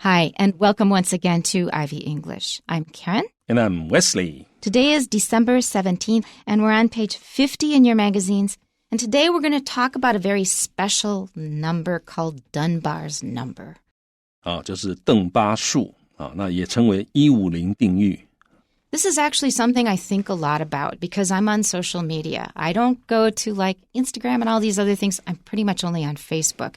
Hi, and welcome once again to Ivy English. I'm Karen. And I'm Wesley. Today is December 17th, and we're on page 50 in your magazines. And today we're going to talk about a very special number called Dunbar's number. 就是邓巴数那也称为150定律。This is actually something I think a lot about because I'm on social media. I don't go to like Instagram and all these other things. I'm pretty much only on Facebook.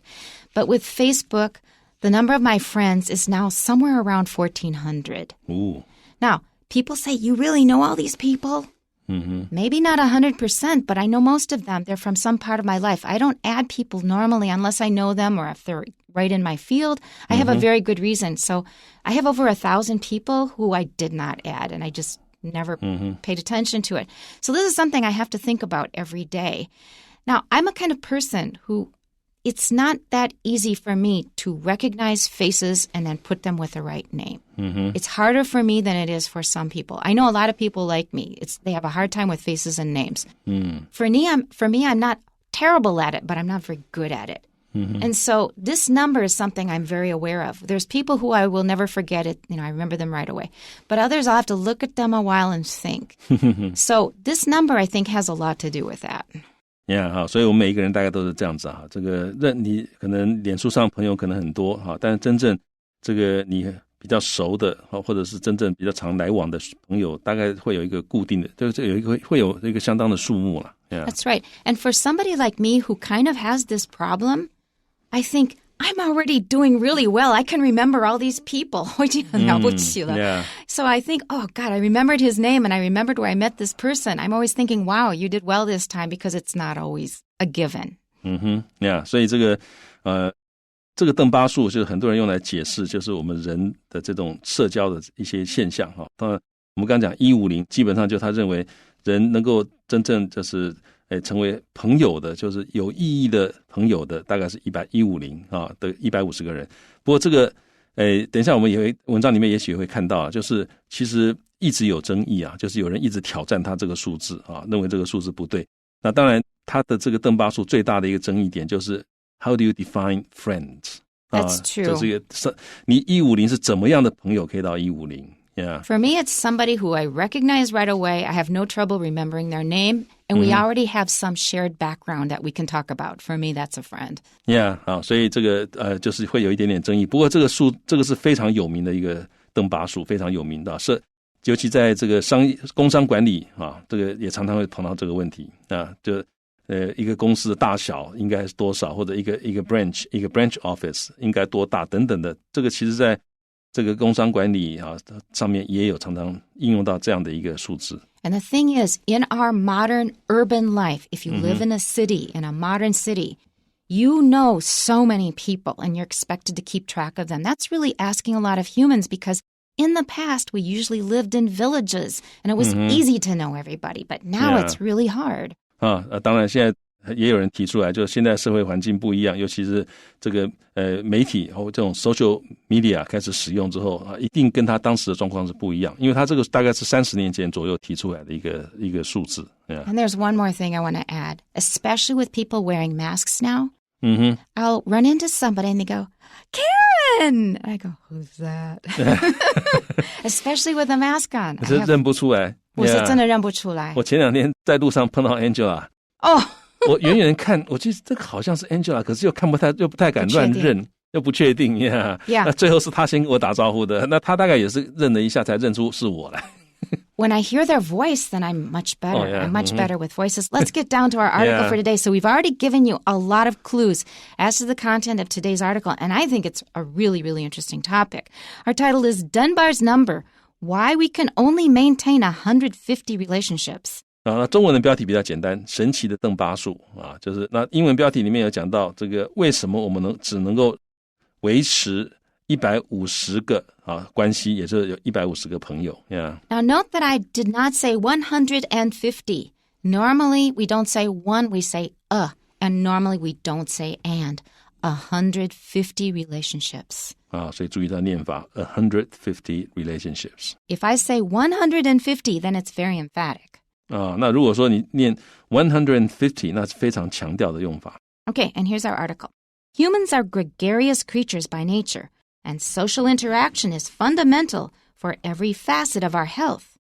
But with Facebook, the number of my friends is now somewhere around 1,400. Ooh. Now, people say, you really know all these people? Mm-hmm. Maybe not 100%, but I know most of them. They're from some part of my life. I don't add people normally unless I know them or if they're right in my field. I have a very good reason. So I have over 1,000 people who I did not add, and I just never paid attention to it. So this is something I have to think about every day. Now, I'm a kind of person who it's not that easy for me to recognize faces and then put them with the right name. It's harder for me than it is for some people. I know a lot of people like me. They have a hard time with faces and names. For me, I'm not terrible at it, but I'm not very good at it. And so this number is something I'm very aware of. There's people who I will never forget it. I remember them right away. But others, I'll have to look at them a while and think. So this number, I think, has a lot to do with that.Yeah, 所以我们每一个人大概都是这样子这个你可能脸书上朋友可能很多但是真正这个你比较熟的或者是真正比较常来往的朋友，大概会有一个固定的，就是会有一个相当的数目啦。Yeah. That's right. And for somebody like me who kind of has this problem, I think I'm already doing really well. I can remember all these people. 我已经很了不起了。So I think, oh, God, I remembered his name and I remembered where I met this person. I'm always thinking, wow, you did well this time because it's not always a given. Yeah, 所以这个邓巴数就是很多人用来解释就是我们人的这种社交的一些现象当然我们刚刚讲150基本上就他认为人能够真正就是成为朋友的，就是有意义的朋友的，大概是150的150个人。不过这个等一下我们也会文章里面也许会看到就是其实一直有争议就是有人一直挑战他这个数字认为这个数字不对。那当然他的这个邓巴数最大的一个争议点就是 How do you define friends? That's true. 就是你150是怎么样的朋友可以到150？Yeah. For me, it's somebody who I recognize right away. I have no trouble remembering their name, and we already have some shared background that we can talk about. For me, that's a friend. Yeah, 所以这个就是会有一点点争议。不过这个是非常有名的一个邓巴数，非常有名的，是尤其在这个工商管理这个也常常会碰到这个问题就一个公司的大小应该是多少，或者一个 branch office 应该多大等等的，这个其实在这个工商管理上面也有常常应用到这样的一个数字。And the thing is, in our modern urban life, if you live in a city, in a modern city, you know so many people and you're expected to keep track of them. That's really asking a lot of humans because in the past, we usually lived in villages and it was easy to know everybody, but now it's really hard. 当然现在也有人提出来，就是现在社会环境不一样，尤其是这个媒体或这种 social media 开始使用之后一定跟他当时的状况是不一样，因为他这个大概是30年前左右提出来的一个数字。And there's one more thing I want to add, especially with people wearing masks now. I'll run into somebody and they go, Karen! I go, who's that? Especially with a mask on. 可是认不出来。我是真的认不出来。我前2天在路上碰到 Angela。我远远看，我觉得这个好像是 Angela， 可是又不太敢乱认，又不确定那最后是他先跟我打招呼的，那他大概也是认了一下才认出是我来。When I hear their voice, then I'm much better. I'm much better with voices. Let's get down to our article for today. So we've already given you a lot of clues as to the content of today's article, and I think it's a really, really interesting topic. Our title is Dunbar's Number, Why We Can Only Maintain 150 Relationships.那中文的标题比较简单，神奇的邓巴数就是那英文标题里面有讲到这个为什么我们只能够维持150个关系，也就是有150个朋友。Now note that I did not say 150. Normally we don't say one, we say and normally we don't say and. 150 relationships. 所以注意它念法 150 relationships. If I say 150, then it's very emphatic. 那如果说你念 150, 那是非常强调的用法。Okay, and here's our article. Humans are gregarious creatures by nature, and social interaction is fundamental for every facet of our health.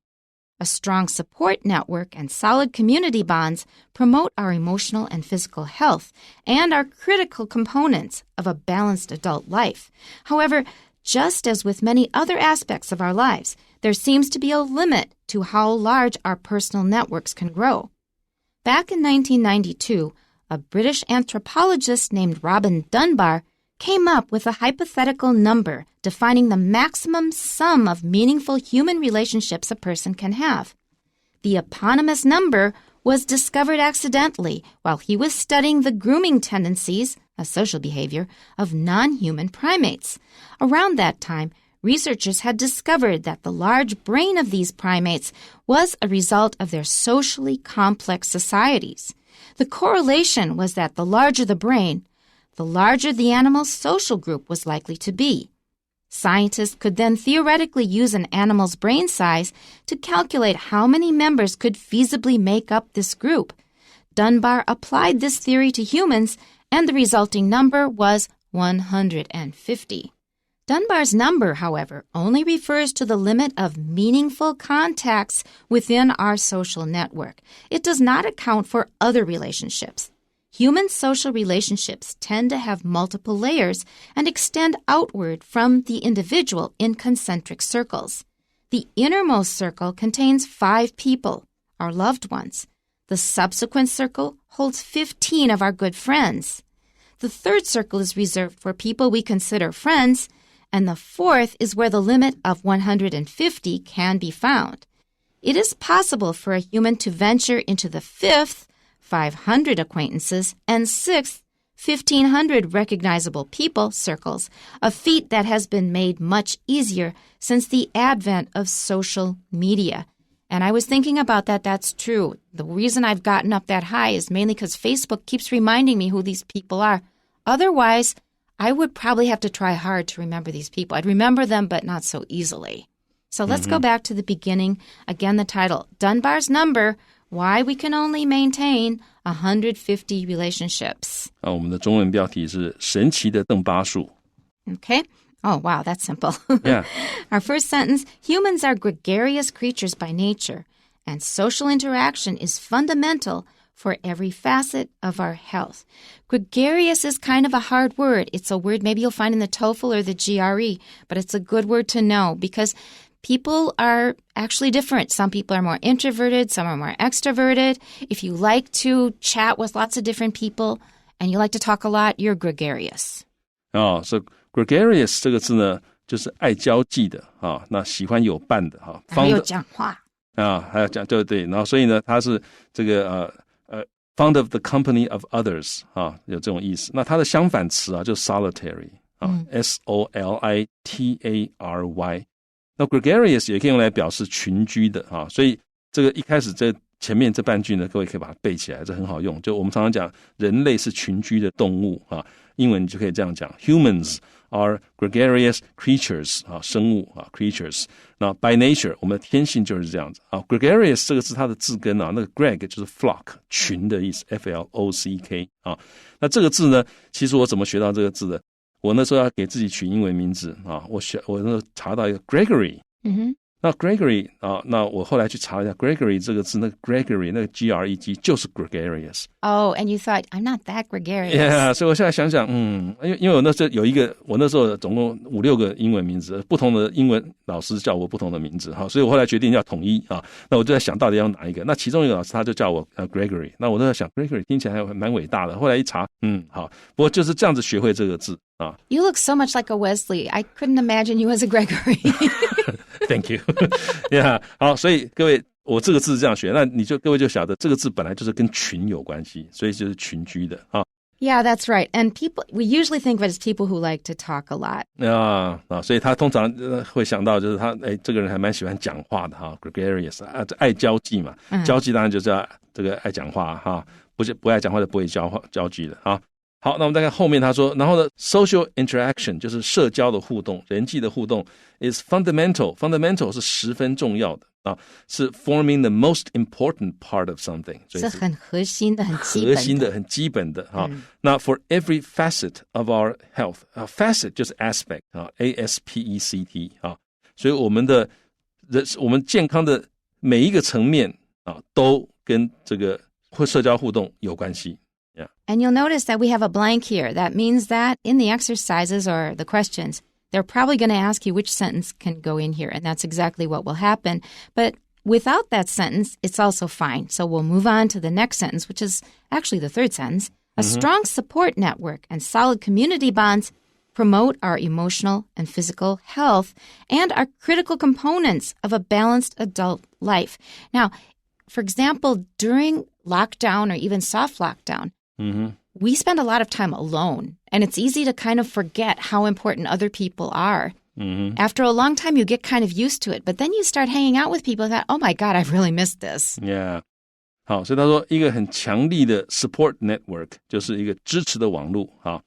A strong support network and solid community bonds promote our emotional and physical health and are critical components of a balanced adult life. However, just as with many other aspects of our lives, there seems to be a limit to how large our personal networks can grow. Back in 1992, a British anthropologist named Robin Dunbar came up with a hypothetical number defining the maximum sum of meaningful human relationships a person can have. The eponymous number was discovered accidentally while he was studying the grooming tendencies, a social behavior, of non-human primates. Around that time, researchers had discovered that the large brain of these primates was a result of their socially complex societies. The correlation was that the larger the brain, the larger the animal's social group was likely to be. Scientists could then theoretically use an animal's brain size to calculate how many members could feasibly make up this group. Dunbar applied this theory to humans, and the resulting number was 150. Dunbar's number, however, only refers to the limit of meaningful contacts within our social network. It does not account for other relationships. Human social relationships tend to have multiple layers and extend outward from the individual in concentric circles. The innermost circle contains 5 people, our loved ones. The subsequent circle holds 15 of our good friends. The third circle is reserved for people we consider friends, and the fourth is where the limit of 150 can be found. It is possible for a human to venture into the fifth, 500 acquaintances, and sixth, 1,500 recognizable people circles, a feat that has been made much easier since the advent of social media. And I was thinking about that. That's true. The reason I've gotten up that high is mainly because Facebook keeps reminding me who these people are. Otherwise, I would probably have to try hard to remember these people. I'd remember them, but not so easily. So let's go back to the beginning. Again, the title, Dunbar's Number, Why We Can Only Maintain 150 Relationships. 我们的中文标题是神奇的邓巴数。 Okay. Oh, wow, that's simple. Yeah. Our first sentence, humans are gregarious creatures by nature, and social interaction is fundamental for every facet of our health. Gregarious is kind of a hard word. It's a word maybe you'll find in the TOEFL or the GRE, but it's a good word to know because people are actually different. Some people are more introverted, some are more extroverted. If you like to chat with lots of different people and you like to talk a lot, you're gregarious. So gregarious 这个字呢，就是爱交际的啊，那喜欢有伴的哈，还有讲话啊，还要讲对，然后所以呢，它是这个fond of the company of others 啊，有这种意思。那它的相反词啊，就 solitary 啊，solitary。那 gregarious 也可以用来表示群居的啊，所以这个一开始这前面这半句呢，各位可以把它背起来，这很好用。就我们常常讲，人类是群居的动物啊，英文你就可以这样讲 ：Humans are gregarious creatures 啊，生物啊 creatures。那 by nature 我们的天性就是这样子啊。gregarious 这个是它的字根啊，那个 greg 就是 flock 群的意思 ，flock 啊。那这个字呢，其实我怎么学到这个字的？我那时候要给自己取英文名字啊，我那时候查到一个 Gregory。那 Gregory 啊，那我后来去查一下 Gregory 这个字，那个 Gregory 那个 Greg 就是 gregarious。 Oh, and you thought, I'm not that gregarious. Yeah, 所以我现在想想，因为我那时候有一个，我那时候总共5-6个英文名字，不同的英文老师叫我不同的名字，好，所以我后来决定要统一啊。那我就在想到底要哪一个，那其中一个老师他就叫我Gregory， 那我都在想 Gregory 听起来还蛮伟大的，后来一查，好，不过就是这样子学会这个字啊。You look so much like a Wesley. I couldn't imagine you as a Gregory. Thank you. Yeah, 好，所以各位，我这个字这样学，那各位就晓得这个字本来就是跟群有关系，所以就是群居的啊。Yeah, that's right. And we usually think of it as people who like to talk a lot. 所以他通常会想到就是他，这个人还蛮喜欢讲话的哈 ，gregarious 啊，爱交际嘛，交际当然就是要这个爱讲话哈，不爱讲话就不会交际的啊。好，那我们再看后面他说，然后呢 social interaction 就是社交的互动，人际的互动 is fundamental 是十分重要的啊，是 forming the most important part of something， 是很核心的很基本的啊。那 for every facet of our health， facet 就是 aspect 啊 ASPECT 啊，所以我们健康的每一个层面啊，都跟这个社交互动有关系。Yeah. And you'll notice that we have a blank here. That means that in the exercises or the questions, they're probably going to ask you which sentence can go in here, and that's exactly what will happen. But without that sentence, it's also fine. So we'll move on to the next sentence, which is actually the third sentence. A strong support network and solid community bonds promote our emotional and physical health and are critical components of a balanced adult life. Now, for example, during lockdown or even soft lockdown, we spend a lot of time alone, and it's easy to kind of forget how important other people are. After a long time, you get kind of used to it, but then you start hanging out with people and thought, oh my God, I've really missed this. Yeah. 好，所以他说一个很强力的 support network 就是一个支持的网络啊，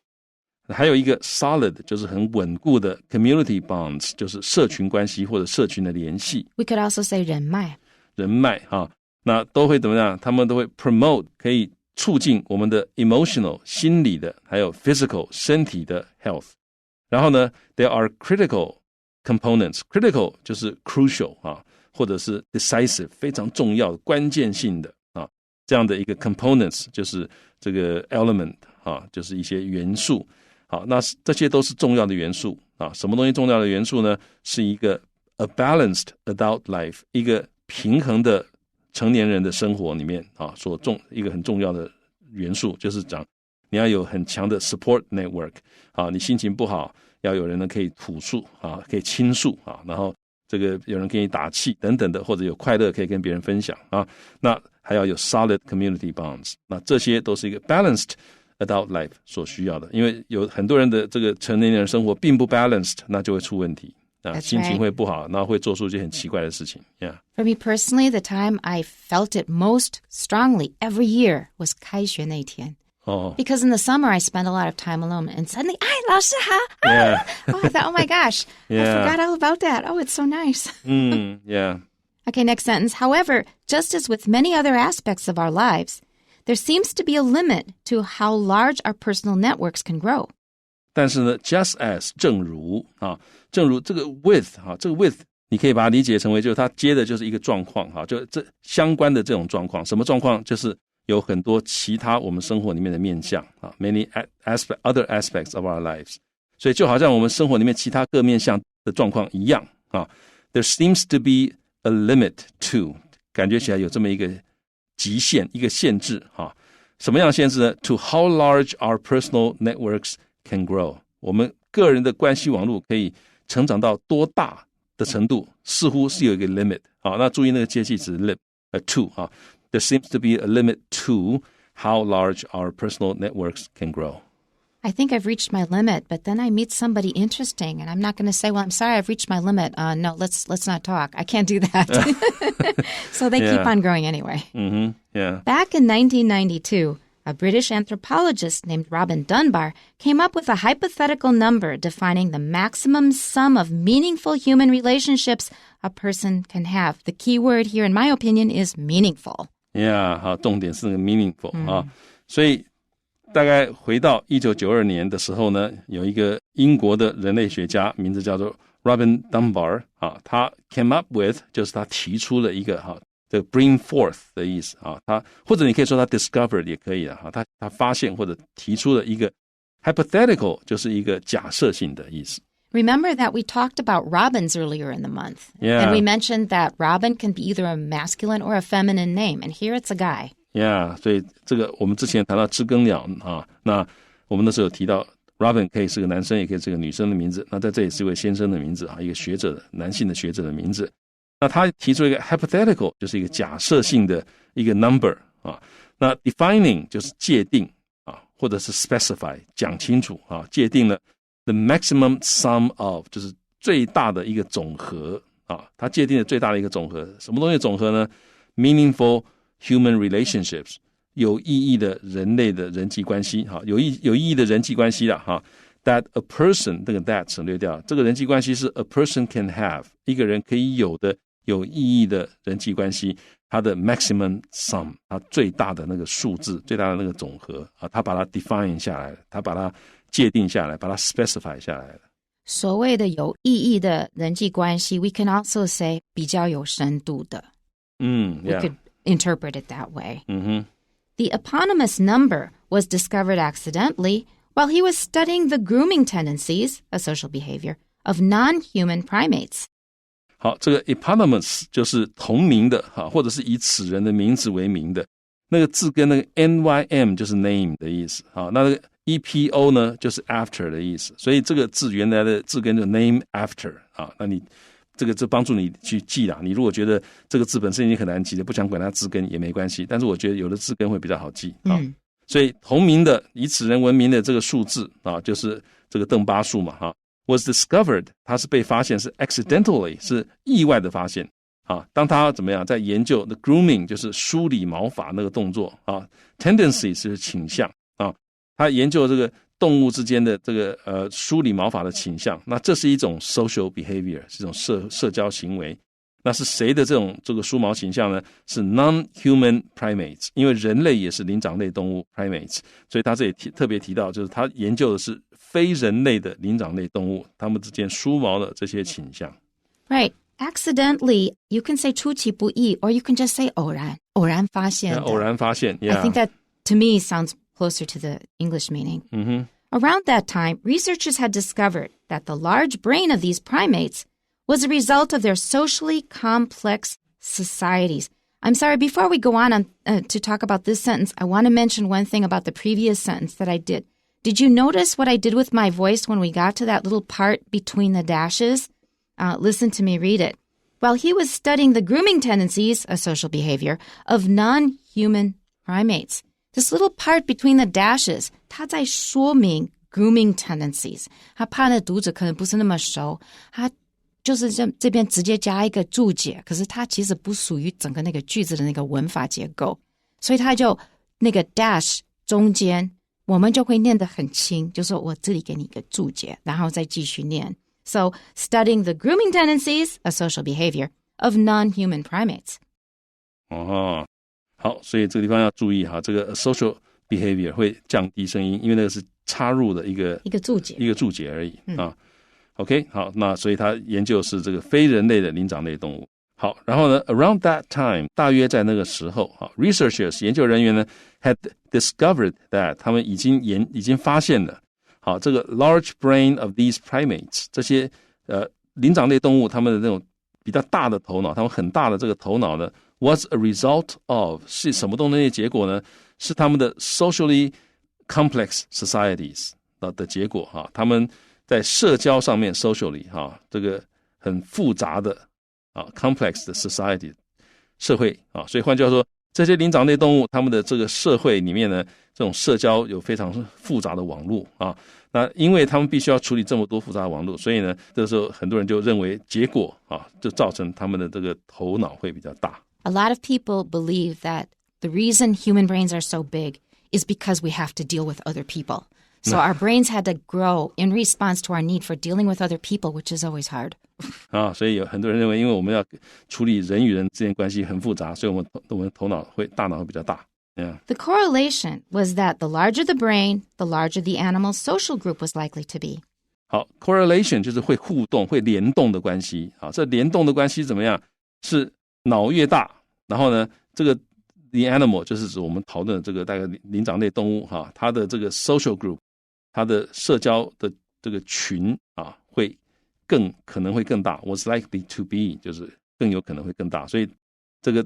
还有一个 solid 就是很稳固的 community bonds 就是社群关系或者社群的联系。We could also say 人脉啊，那都会怎么样？他们都会 promote 可以促进我们的 emotional 心理的，还有 physical 身体的 health。然后呢 there are critical components， critical 就是 crucial 啊，或者是 decisive 非常重要的关键性的啊，这样的一个 components 就是这个 element 啊，就是一些元素。好，那这些都是重要的元素啊。什么东西重要的元素呢？是一个 a balanced adult life， 一个平衡的成年人的生活里面啊，一个很重要的元素，就是讲你要有很强的 support network 啊，你心情不好，要有人呢可以吐诉啊，可以倾诉啊，然后这个有人给你打气等等的，或者有快乐可以跟别人分享啊，那还要有 solid community bonds， 那这些都是一个 balanced adult life 所需要的，因为有很多人的这个成年人生活并不 balanced， 那就会出问题。心情会不好，然后会做出一些很奇怪的事情。Yeah. For me personally, the time I felt it most strongly every year was 开学那天。Because in the summer, I spent a lot of time alone, and suddenly, 老師好 Yeah. Oh, I thought, oh my gosh, yeah. I forgot all about that. Oh, it's so nice. Yeah. Okay, next sentence. However, just as with many other aspects of our lives, there seems to be a limit to how large our personal networks can grow. 但是呢 just as 正如这个 with 这个 with 你可以把它理解成为就是它接的就是一个状况就这相关的这种状况。什么状况？就是有很多其他我们生活里面的面向many other aspects of our lives。所以就好像我们生活里面其他各面向的状况一样there seems to be a limit to， 感觉起来有这么一个极限，一个限制什么样的限制呢？ To how large our personal networks can grow， 我们个人的关系网络可以成长到多大的程度，似乎是有一个 limit 那注意那个介系词 to there seems to be a limit to how large our personal networks can grow. I think I've reached my limit, but then I meet somebody interesting, and I'm not going to say, well, I'm sorry, I've reached my limit. No, let's not talk. I can't do that. So they keep on growing anyway. Yeah. Back in 1992, a British anthropologist named Robin Dunbar came up with a hypothetical number defining the maximum sum of meaningful human relationships a person can have. The key word here, in my opinion, is meaningful. Yeah, 好，重点是那个 meaningful 所以大概回到1992年的时候呢，有一个英国的人类学家，名字叫做 Robin Dunbar 他 came up with 就是他提出了一个这个 bring forth 的意思他或者你可以说他 discovered 也可以他发现或者提出了一个 hypothetical 就是一个假设性的意思。Remember that we talked about robins earlier in the month. Yeah. And we mentioned that robin can be either a masculine or a feminine name. And here it's a guy. Yeah, 所以这个我们之前谈到知更鸟那我们那时候有提到 Robin 可以是个男生也可以是个女生的名字，那在这里是一位先生的名字一个学者的男性的学者的名字。那他提出一个 hypothetical 就是一个假设性的一个 number 那 defining 就是界定或者是 specify 讲清楚界定了 the maximum sum of 就是最大的一个总和他界定了最大的一个总和。什么东西的总和呢？ meaningful human relationships，有意义的人类的人际关系，有意义的人际关系啦，that a person 这个 that 省略掉，这个人际关系是 a person can have 一个人可以有的有意义的人际关系，它的 maximum sum 它最大的那个数字，最大的那个总和它把它 define 下来了，它把它界定下来，把它 specify 下来了。所谓的有意义的人际关系 we can also say 比较有深度的。We could interpret it that way. The eponymous number was discovered accidentally while he was studying the grooming tendencies, a social behavior, of non-human primates. 好，这个 eponymous 就是同名的或者是以此人的名字为名的，那个字跟那个 nym 就是 name 的意思，那个 epo 呢就是 after 的意思，所以这个字原来的字根就 name after 那你这帮助你去记啦。你如果觉得这个字本身已经很难记的，不想管它字根也没关系，但是我觉得有的字根会比较好记所以同名的以此人闻名的这个数字就是这个邓巴数嘛was discovered 它是被发现，是 accidentally 是意外的发现当他怎么样在研究 the grooming 就是梳理毛发那个动作tendency 是倾向他研究这个动物之间的这个梳理毛发的倾向，那这是一种 social behavior 是一种社交行为。那是谁的这个梳毛倾向呢？是 non-human primates， 因为人类也是灵长类动物 primates， 所以他这里特别提到，就是他研究的是非人类的灵长类动物他们之间梳毛的这些倾向。 Right. Accidentally, you can say 出其不意 or you can just say 偶然发现的。偶然发现 I think that to me sounds closer to the English meaning. Around that time, researchers had discovered that the large brain of these primates was a result of their socially complex societies. I'm sorry, before we go on to talk about this sentence, I want to mention one thing about the previous sentence that I did. Did you notice what I did with my voice when we got to that little part between the dashes? Listen to me read it. While he was studying the grooming tendencies, a social behavior, of non-human primates. This little part between the dashes, 它在说明 grooming tendencies. 他怕那读者可能不是那么熟，他就是这边直接加一个注解，可是它其实不属于整个那个句子的那个文法结构，所以他就那个 dash 中间我们就会念得很轻，就说我这里给你一个注解，然后再继续念。So, studying the grooming tendencies, a social behavior, of non-human primates. 好，所以这个地方要注意这个 social behavior 会降低声音，因为那个是插入的一个注解而已OK， 好，那所以他研究是这个非人类的灵长类动物。好，然后呢 around that time 大约在那个时候researchers 研究人员呢 had discovered that 他们已经发现了这个 large brain of these primates 这些灵长类动物他们的那种比较大的头脑，他们很大的这个头脑呢 was a result of 是什么东西的结果呢？是他们的 socially complex societies 的结果他们在社交上面 socially 这个很复杂的complex 的 society 社会所以换句话说，这些灵长类动物他们的这个社会里面呢，这种社交有非常复杂的网络那因为他们必须要处理这么多复杂的网络，所以呢这时候很多人就认为结果就造成他们的这个头脑会比较大。 A lot of people believe that the reason human brains are so big is because we have to deal with other people. So our brains had to grow in response to our need for dealing with other people, which is always hard. 所以有很多人认为因为我们要处理人与人之间关系很复杂，所以我们大脑会比较大。The correlation was that the larger the brain, the larger the animal's social group was likely to be. 好 correlation 就是会互动会联动的关系这联动的关系怎么样？是脑越大，然后呢这个 the animal 就是指我们讨论的这个大概灵长类动物它的这个 social group 它的社交的这个群会可能会更大 was likely to be 就是更有可能会更大，所以这个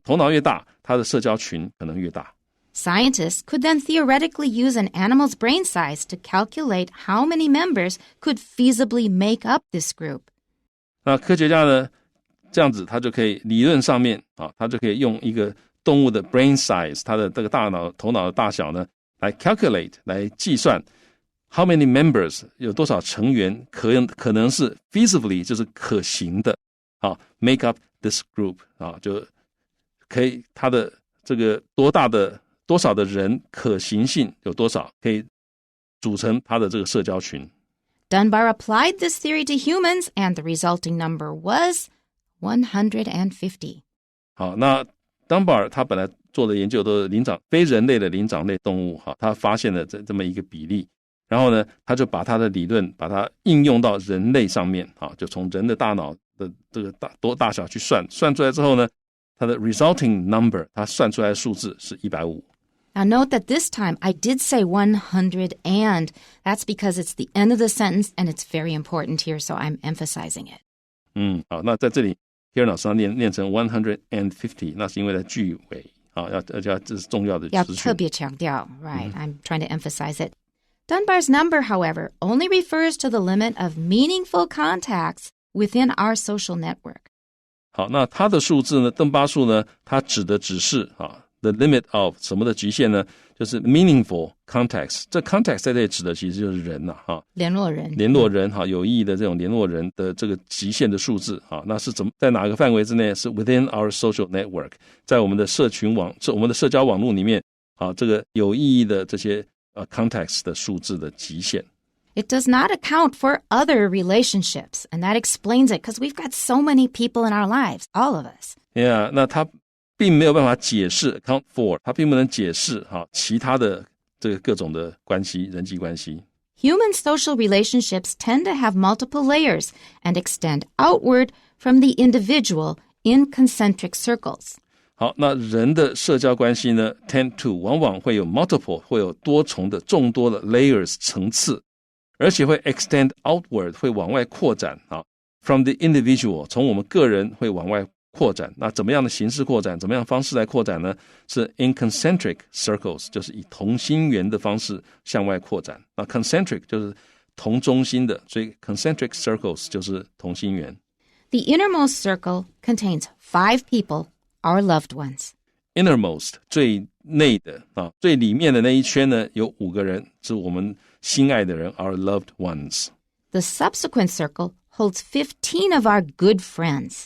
头脑越大，它的社交群可能越大。 Scientists could then theoretically use an animal's brain size to calculate how many members could feasibly make up this group. 那科学家呢这样子他就可以理论上面他就可以用一个动物的 brain size 它的这个头脑的大小呢来 calculate 来计算 how many members 有多少成员可能是 feasibly 就是可行的make up this group 就可以它的这个多大的多少的人可行性有多少可以组成他的这个社交群。Dunbar applied this theory to humans, and the resulting number was 150. 好，那 Dunbar 他本来做的研究都是非人类的灵长类动物，他发现了这么一个比例，然后呢，他就把他的理论把它应用到人类上面，就从人的大脑的这个大小去算出来之后呢，它的 resulting number 它算出来的数字是150。Now note that this time I did say 100 and. That's because it's the end of the sentence and it's very important here, so I'm emphasizing it. 好，那在这里 Karen 老师念成150， 那是因为在句尾，这是重要的资讯。要特别强调 right, I'm trying to emphasize it. Dunbar's number, however, only refers to the limit of meaningful contacts within our social network. 好，那它的数字呢，邓巴数呢，它指的只是the limit of 什么的极限呢？就是 meaningful contacts。这 context 在这里指的其实就是人联络人有意义的这种联络人的这个极限的数字那是在哪个范围之内？是 within our social network， 在我们的我们的社交网络里面这个有意义的这些contacts 的数字的极限。It does not account for other relationships, and that explains it, because we've got so many people in our lives, all of us. Yeah, 那它并没有办法解释 account for， 它并不能解释其他的这个各种的关系，人际关系。Human social relationships tend to have multiple layers and extend outward from the individual in concentric circles. 好，那人的社交关系呢 tend to 往往会有 multiple， 会有多重的众多的 layers 层次，而且会 extend outward， 会往外扩展from the individual， 从我们个人会往外扩展。那怎么样的形式扩展，怎么样的方式来扩展呢？是 in concentric circles， 就是以同心圆的方式向外扩展。那 concentric 就是同中心的，所以 concentric circles 就是同心圆。The innermost circle contains 5 people, our loved ones. Innermost 最内的最里面的那一圈呢，有5个人是我们心爱的人 our loved ones. The subsequent circle holds 15 of our good friends.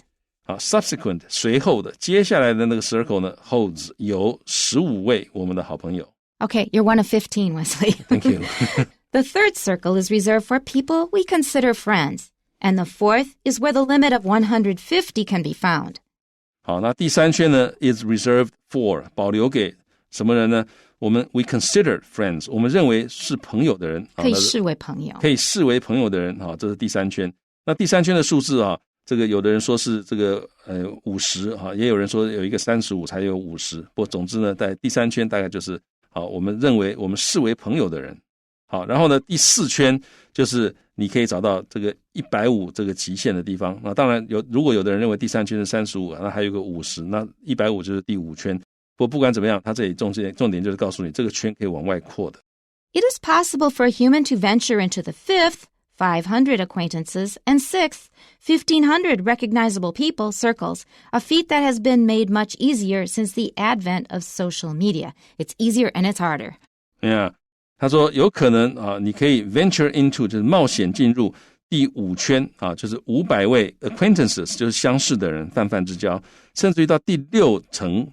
Subsequent 随后的接下来的那个 circle 呢 holds 有15位我们的好朋友。Okay, you're one of 15, Wesley. Thank you. The third circle is reserved for people we consider friends, and the fourth is where the limit of 150 can be found. 好，那第3圈呢 is reserved for 保留给什么人呢？we consider friends， 我们认为是朋友的人，可以视为朋友，可以视为朋友的人，这是第3圈。那第3圈的数字这个有的人说是这个50也有人说有一个35才有50。不过总之呢，在第3圈大概就是我们认为我们视为朋友的人。好，然后呢第4圈就是你可以找到这个150这个极限的地方。那当然如果有的人认为第3圈是35，那还有个50，那150就是第5圈。不管怎么样，它这里重点就是告诉你这个圈可以往外扩的。It is possible for a human to venture into the 5th, 500 acquaintances, and 6th, 1,500 recognizable people circles, a feat that has been made much easier since the advent of social media. It's easier and it's harder. Yeah, 他说有可能你可以 venture into 就是冒险进入第5圈就是500位 acquaintances 就是相识的人，泛泛之交，甚至于到第6层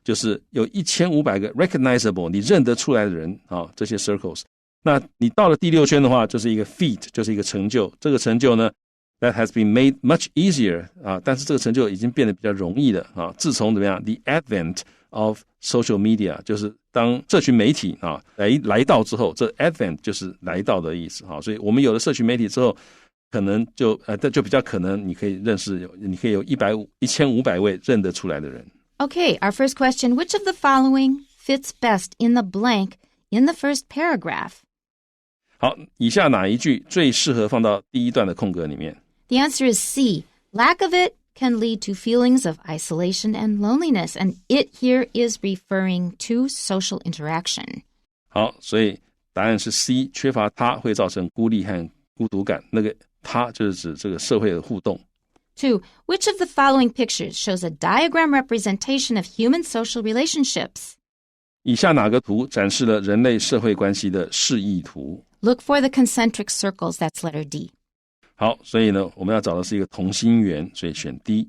就是有1500个 recognizable 你认得出来的人这些 circles。那你到了第6圈的话，就是一个 feat， 就是一个成就。这个成就呢 that has been made much easier 但是这个成就已经变得比较容易了自从怎么样 the advent of social media 就是当社群媒体来到之后，这 advent 就是来到的意思所以我们有了社群媒体之后，可能就比较可能你可以有1500位认得出来的人。Okay, our first question, which of the following fits best in the blank in the first paragraph? 好，以下哪一句最适合放到第1段的空格里面？ The answer is C. Lack of it can lead to feelings of isolation and loneliness, and it here is referring to social interaction. 好，所以答案是 C， 缺乏它会造成孤立和孤独感。那个它就是指这个社会的互动。2. Which of the following pictures shows a diagram representation of human social relationships? 以下哪个图展示了人类社会关系的示意图？ Look for the concentric circles, that's letter D. 好，所以呢，我们要找的是一个同心圆，所以选 D。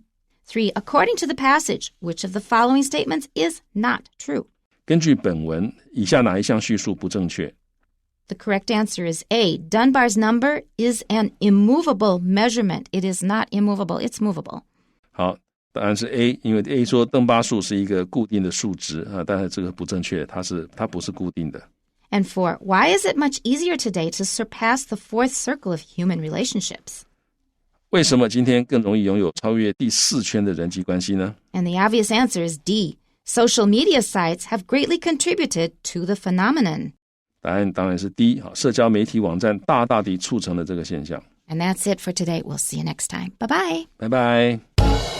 3. According to the passage, which of the following statements is not true? 根据本文，以下哪一项叙述不正确？ The correct answer is A. Dunbar's number is an immovable measurement. It is not immovable, it's movable. 好，答案是 A， 因为 A 说邓巴数是一个固定的数值啊，但是这个不正确，它不是固定的。And 4. Why is it much easier today to surpass the fourth circle of human relationships? 为什么今天更容易拥有超越第4圈的人际关系呢？ And the obvious answer is D. Social media sites have greatly contributed to the phenomenon. 答案当然是 D， 社交媒体网站大大地促成了这个现象。 And that's it for today. We'll see you next time. Bye-bye. 拜拜。